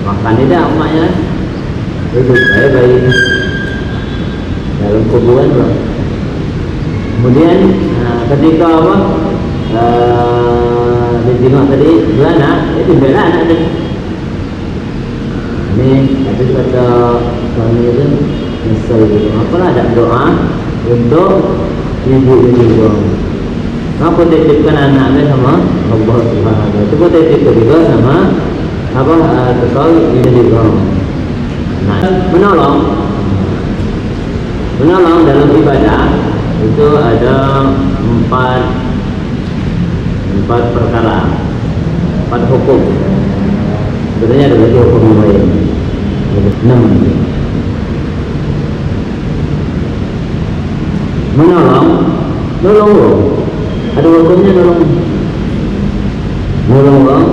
makan tidak emaknya, duduk bayi dalam kuburan bro. Kemudian ketika apa ditengok tadi beranak, itu bela anak tadi. Ini tapi kata suami itu misal gitu, apalah ada doa untuk ibu-ibu juga. Apa titipkan anaknya sama Allah Subhanahu wa taala. Coba titipkan juga sama apa kesal ini juga. Nah, menolong dalam ibadah itu ada empat perkara, 4 hukum. Sebenarnya ada lagi hukum yang lain. 6. Menolong ada hukumnya nolong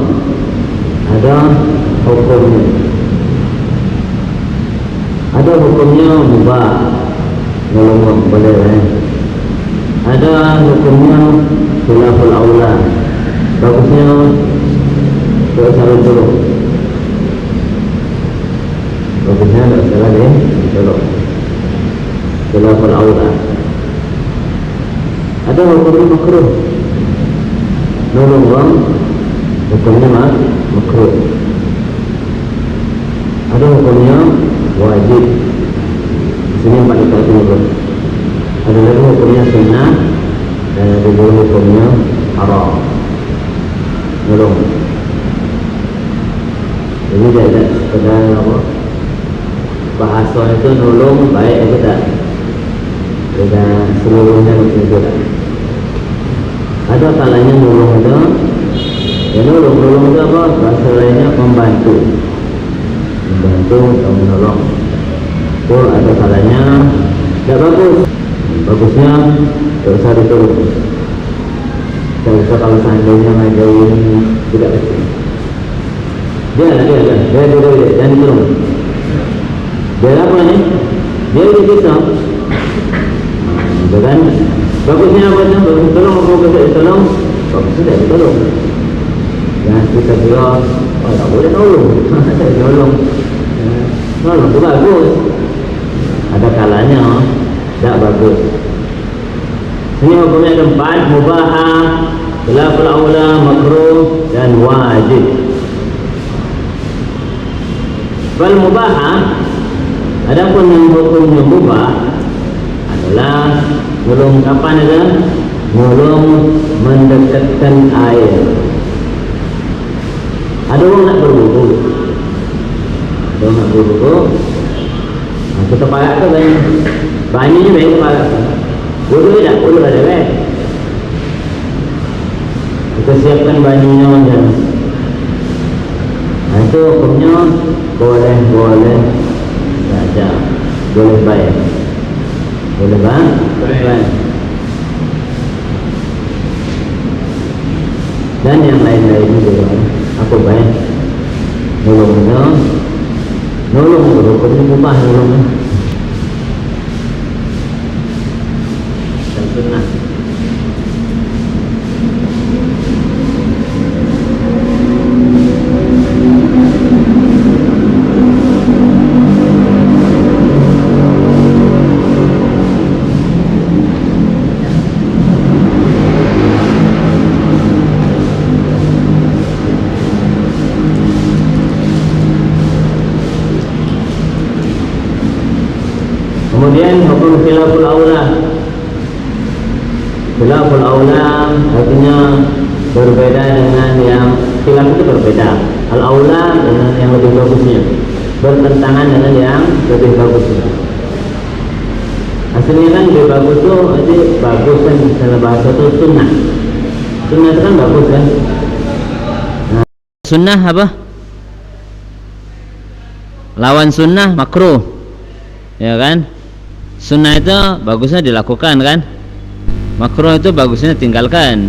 ada hukumnya mubah, nolong boleh ada hukumnya khilaful aula, bagusnya tidak salah tolong, bagusnya tidak salah tolong, khilaful aula. Ada hukumnya makruh, nolong orang hukumnya makruh. Ada hukumnya wajib, di sini 4 itu. Ada lagi hukumnya sunnah dan ada juga hukumnya haram, nolong. Jadi tidak sekedar apa bahasa itu nolong baik atau tak, tidak seluruhnya begitu tak. Ada kalanya nolong itu, ya nolong itu apa? Bahasa lainnya membantu atau menolong. Itu ada kalanya tidak bagus. Bagusnya tidak usah ditolong. Tidak usah kalau seandainya ngajarin tidak betul. Dia jangan ditolong. Dia apa nih? Dia itu bisa. Kan? Bagusnya apa? Bagus tolong apa kita ditolong? Bagusnya tidak ditolong. Jangan kita bilang, oh tak boleh tolong. Nolong itu bagus. Ada kalanya tidak bagus. Ini hukumnya ada 4, mubahah, khilaful aula, makruh dan wajib. Wal mubahah, adapun yang hukumnya mubah adalah nolong kapan ada? Nolong mendekatkan air. Ada orang nak berwudu, kita pakai tu kan, banyunya baik pakai. Wudu tidak, wudu ada baik. Kita siapkan banyunya macam. Nah itu hukumnya boleh saja, boleh baik, boleh baik. Dan yang lain-lain juga, aku baik. Nolong hukumnya mubah, nolong dan sunnah. Kemudian hukum khilaful aula. Khilaful aula artinya berbeda dengan yang khilaf itu berbeda. Al aula dengan yang lebih bagusnya, bertentangan dengan yang lebih bagusnya. Aslinya kan lebih bagus itu jadi bagus kan, dalam bahasa itu sunnah. Sunnah itu kan bagus kan. Nah, sunnah apa? Lawan sunnah makruh, ya kan? Sunnah itu bagusnya dilakukan kan, makruh itu bagusnya tinggalkan.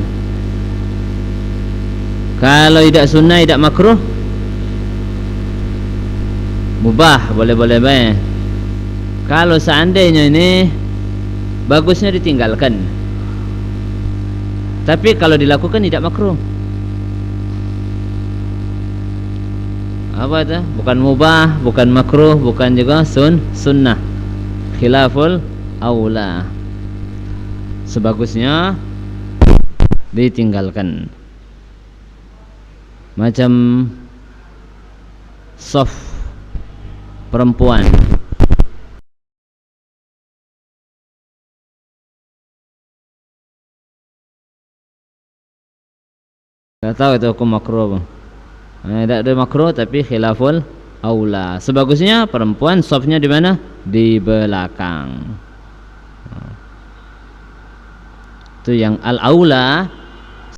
Kalau tidak sunnah, tidak makruh, mubah, boleh-boleh baik. Kalau seandainya ini bagusnya ditinggalkan, tapi kalau dilakukan tidak makruh. apa itu? Bukan mubah, bukan makruh, bukan juga sunnah. Khilaful aula. Sebagusnya ditinggalkan. Macam saf perempuan. Tak tahu itu hukum makruh. Tidak ada makruh tapi khilaful aula. Sebagusnya perempuan safnya di mana? Di belakang. Itu yang al aula